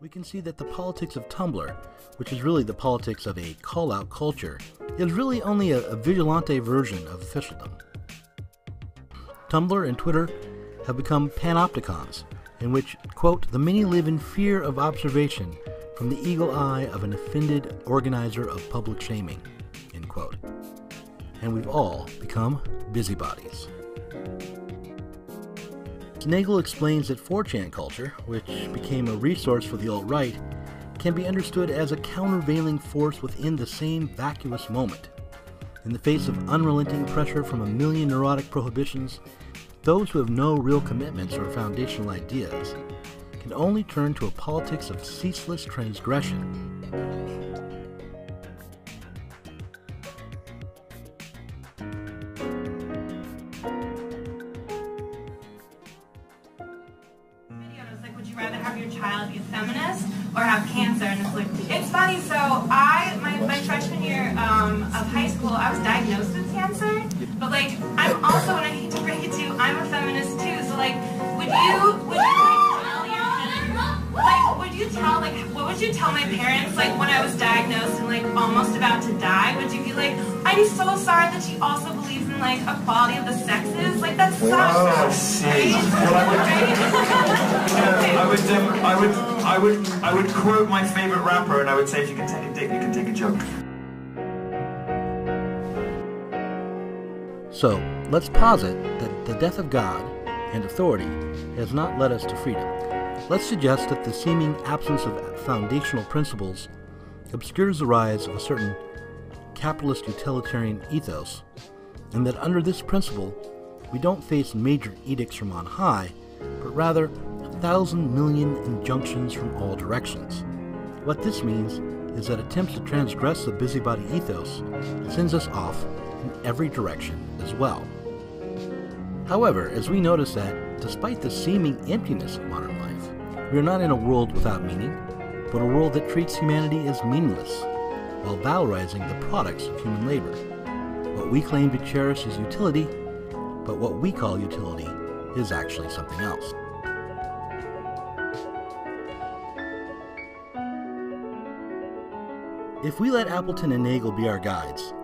we can see that the politics of Tumblr, which is really the politics of a call-out culture, is really only a vigilante version of officialdom. Tumblr and Twitter have become panopticons, in which, quote, the many live in fear of observation from the eagle eye of an offended organizer of public shaming, end quote. And we've all become busybodies. Nagel explains that 4chan culture, which became a resource for the alt-right, can be understood as a countervailing force within the same vacuous moment. In the face of unrelenting pressure from a million neurotic prohibitions, those who have no real commitments or foundational ideas can only turn to a politics of ceaseless transgression. Would you rather have your child be a feminist or have cancer? And it's like, it's funny, so my freshman year of high school, I was diagnosed with cancer, but like, I'm also, and I hate to break it to you, I'm a feminist too, so like, what would you tell my parents, like, when I was diagnosed and like, almost about to die? Would you be like, I'm so sorry that she also believes in like equality of the sexes? Like, that's so see. Well, I would quote my favorite rapper, and I would say, if you can take a dick, you can take a joke. So, let's posit that the death of God and authority has not led us to freedom. Let's suggest that the seeming absence of foundational principles obscures the rise of a certain capitalist utilitarian ethos, and that under this principle, we don't face major edicts from on high, but rather 1,000 million injunctions from all directions. What this means is that attempts to transgress the busybody ethos sends us off in every direction as well. However, as we notice that, despite the seeming emptiness of modern life, we are not in a world without meaning, but a world that treats humanity as meaningless, while valorizing the products of human labor. What we claim to cherish is utility, but what we call utility is actually something else. If we let Appleton and Nagel be our guides,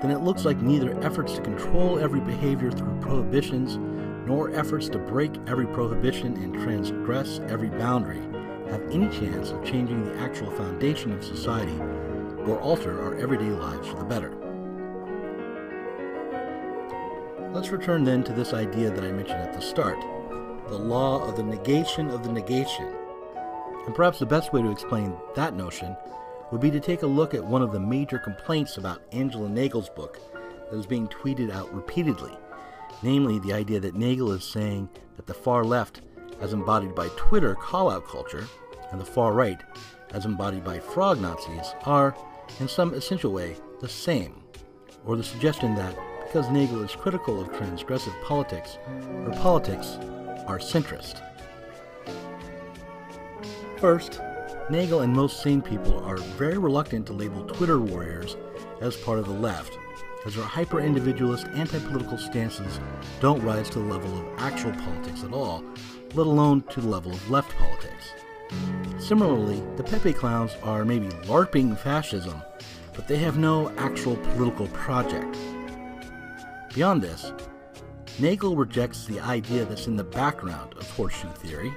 then it looks like neither efforts to control every behavior through prohibitions, nor efforts to break every prohibition and transgress every boundary have any chance of changing the actual foundation of society or alter our everyday lives for the better. Let's return then to this idea that I mentioned at the start, the law of the negation of the negation. And perhaps the best way to explain that notion would be to take a look at one of the major complaints about Angela Nagel's book that is being tweeted out repeatedly, namely the idea that Nagel is saying that the far left, as embodied by Twitter call-out culture, and the far right, as embodied by frog Nazis, are, in some essential way, the same, or the suggestion that because Nagel is critical of transgressive politics, her politics are centrist. First, Nagel and most sane people are very reluctant to label Twitter warriors as part of the left, as their hyper-individualist, anti-political stances don't rise to the level of actual politics at all, let alone to the level of left politics. Similarly, the Pepe clowns are maybe LARPing fascism, but they have no actual political project. Beyond this, Nagel rejects the idea that's in the background of horseshoe theory,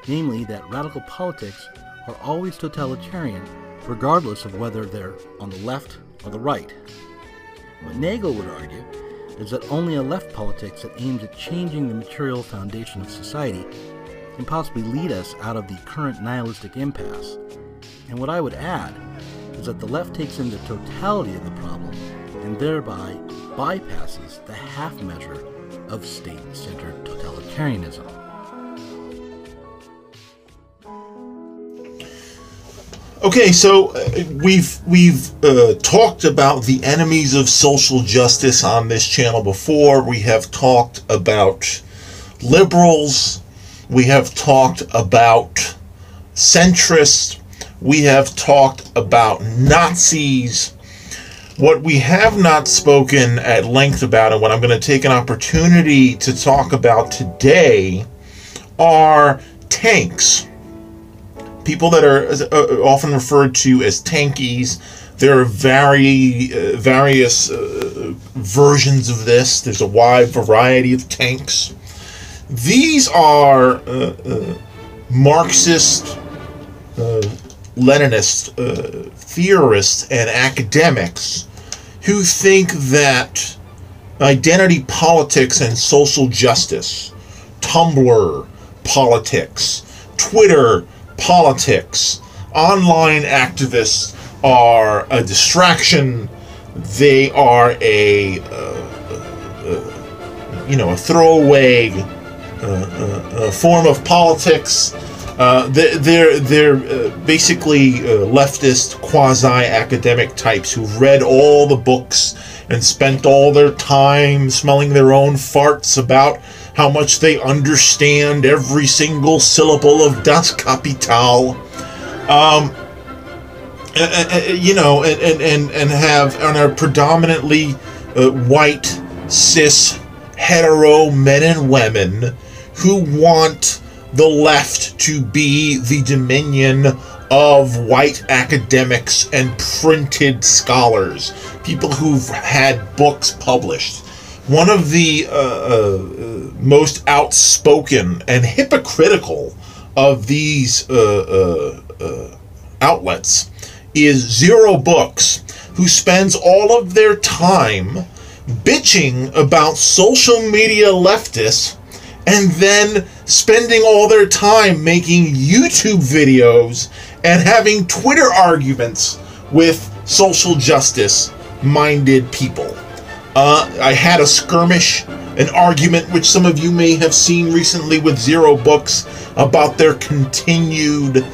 namely that radical politics are always totalitarian, regardless of whether they're on the left or the right. What Nagel would argue is that only a left politics that aims at changing the material foundation of society can possibly lead us out of the current nihilistic impasse. And what I would add is that the left takes in the totality of the problem and thereby bypasses the half measure of state-centered totalitarianism. Okay, so we've talked about the enemies of social justice on this channel before. We have talked about liberals. We have talked about centrists. We have talked about Nazis. What we have not spoken at length about, and what I'm going to take an opportunity to talk about today, are tanks. people that are often referred to as tankies. There are various versions of this. There's a wide variety of tanks. These are Marxist, Leninist theorists and academics who think that identity politics and social justice, Tumblr politics, Twitter politics, online activists are a distraction. They are a throwaway form of politics. They're basically leftist quasi-academic types who've read all the books and spent all their time smelling their own farts about how much they understand every single syllable of Das Kapital. And are predominantly white, cis, hetero men and women who want the left to be the dominion of white academics and printed scholars, people who've had books published. One of the most outspoken and hypocritical of these outlets is Zero Books, who spends all of their time bitching about social media leftists and then spending all their time making YouTube videos and having Twitter arguments with social justice minded people. I had a skirmish, an argument which some of you may have seen recently with Zero Books about their continued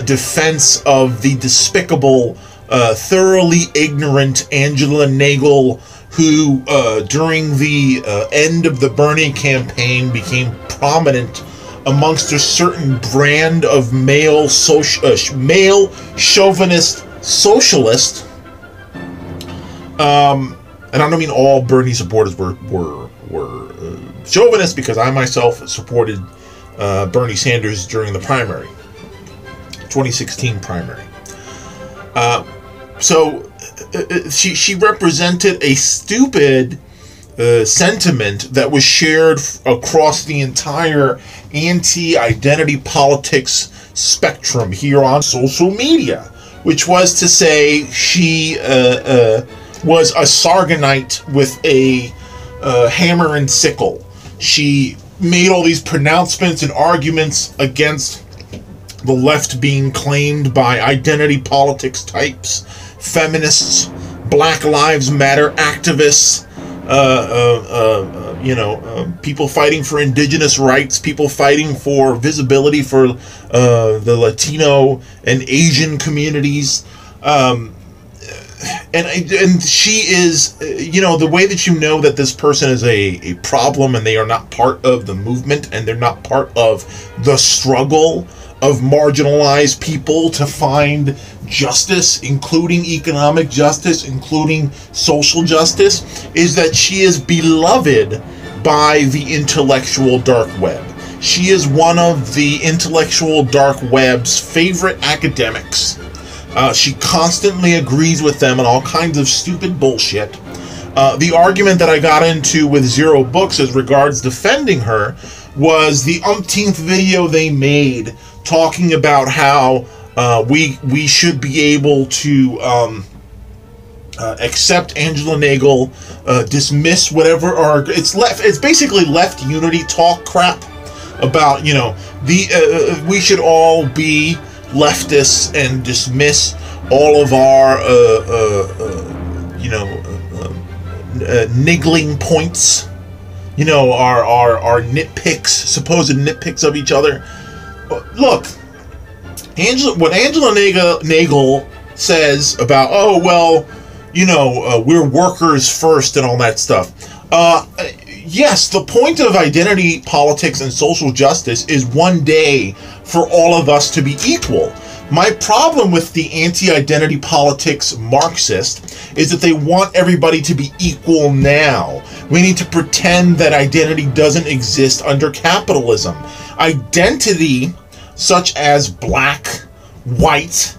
defense of the despicable, thoroughly ignorant Angela Nagel, who during the end of the Bernie campaign became prominent amongst a certain brand of male chauvinist socialist. And I don't mean all Bernie supporters were chauvinists, because I myself supported Bernie Sanders during the primary, 2016 primary. So she represented a stupid sentiment that was shared across the entire anti-identity politics spectrum here on social media, which was to say she was a Sargonite with a hammer and sickle. She made all these pronouncements and arguments against the left being claimed by identity politics types, feminists, Black Lives Matter activists, people fighting for indigenous rights, people fighting for visibility for the Latino and Asian communities. And she is, the way that you know that this person is a problem and they are not part of the movement and they're not part of the struggle of marginalized people to find justice, including economic justice, including social justice, is that she is beloved by the intellectual dark web. She is one of the intellectual dark web's favorite academics. She constantly agrees with them on all kinds of stupid bullshit. The argument that I got into with Zero Books as regards defending her was the umpteenth video they made talking about how we should be able to accept Angela Nagel, dismiss whatever it's basically left unity talk crap about we should all be leftists and dismiss all of our niggling points, our nitpicks, supposed nitpicks of each other. Look, what Angela Nagel says about, we're workers first and all that stuff. Yes, the point of identity politics and social justice is one day for all of us to be equal. My problem with the anti-identity politics Marxist is that they want everybody to be equal now. We need to pretend that identity doesn't exist under capitalism. Identity such as black, white,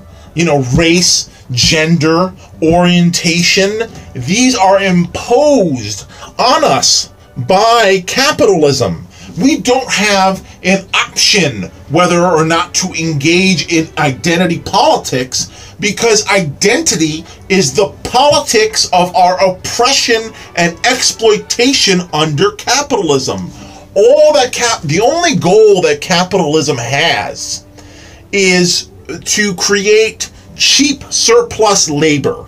race, gender, orientation, these are imposed on us by capitalism. We don't have an option whether or not to engage in identity politics, because identity is the politics of our oppression and exploitation under capitalism. The only goal that capitalism has is to create cheap surplus labor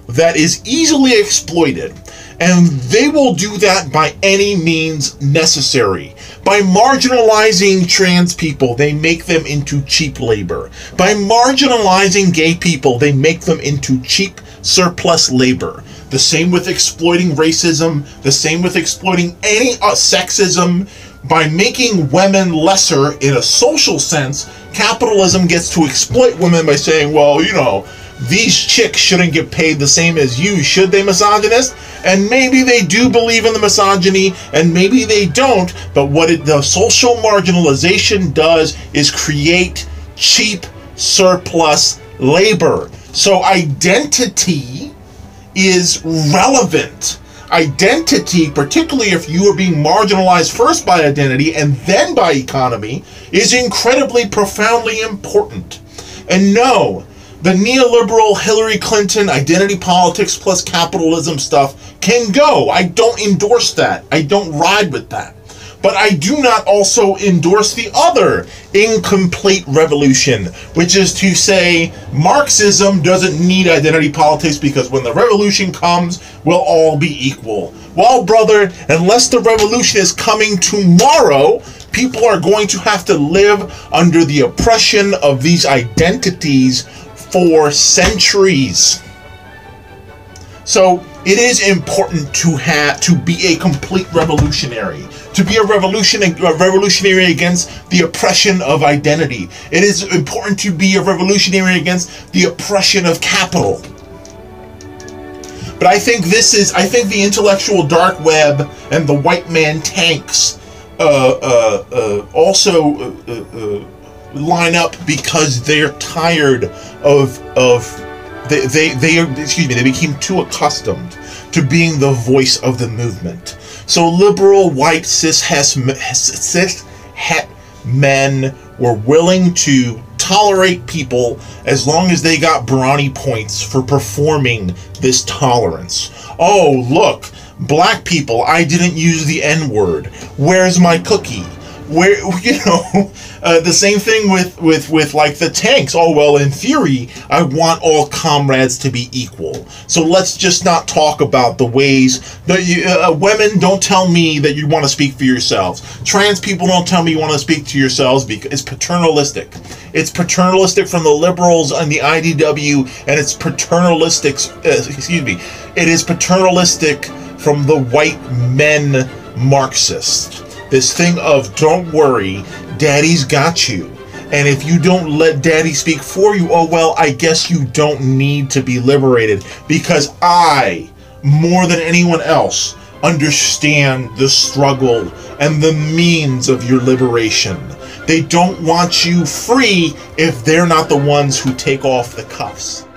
that is easily exploited, and they will do that by any means necessary. By marginalizing trans people, they make them into cheap labor. By marginalizing gay people, they make them into cheap surplus labor. The same with exploiting racism, the same with exploiting any sexism. By making women lesser in a social sense, capitalism gets to exploit women by saying, well, these chicks shouldn't get paid the same as you, should they, misogynist? And maybe they do believe in the misogyny, and maybe they don't, but what the social marginalization does is create cheap surplus labor. So identity is relevant. Identity, particularly if you are being marginalized first by identity and then by economy, is incredibly profoundly important. And no, the neoliberal Hillary Clinton identity politics plus capitalism stuff can go. I don't endorse that. I don't ride with that. But I do not also endorse the other incomplete revolution, which is to say Marxism doesn't need identity politics because when the revolution comes, we'll all be equal. Well, brother, unless the revolution is coming tomorrow, people are going to have to live under the oppression of these identities for centuries. So it is important to be a complete revolutionary, to be a revolutionary against the oppression of identity. It is important to be a revolutionary against the oppression of capital. But I think the intellectual dark web and the white man tanks also line up because they're tired they became too accustomed to being the voice of the movement. So liberal white cis het men were willing to tolerate people as long as they got brownie points for performing this tolerance. Oh, look, black people, I didn't use the N-word. Where's my cookie? Where, the same thing with like the tanks. Oh, well, in theory, I want all comrades to be equal. So let's just not talk about the ways that women, don't tell me that you want to speak for yourselves. Trans people, don't tell me you want to speak to yourselves, because it's paternalistic. It's paternalistic from the liberals and the IDW, and it's paternalistic, it is paternalistic from the white men Marxists. This thing of, don't worry, daddy's got you. And if you don't let daddy speak for you, oh well, I guess you don't need to be liberated, because I, more than anyone else, understand the struggle and the means of your liberation. They don't want you free if they're not the ones who take off the cuffs.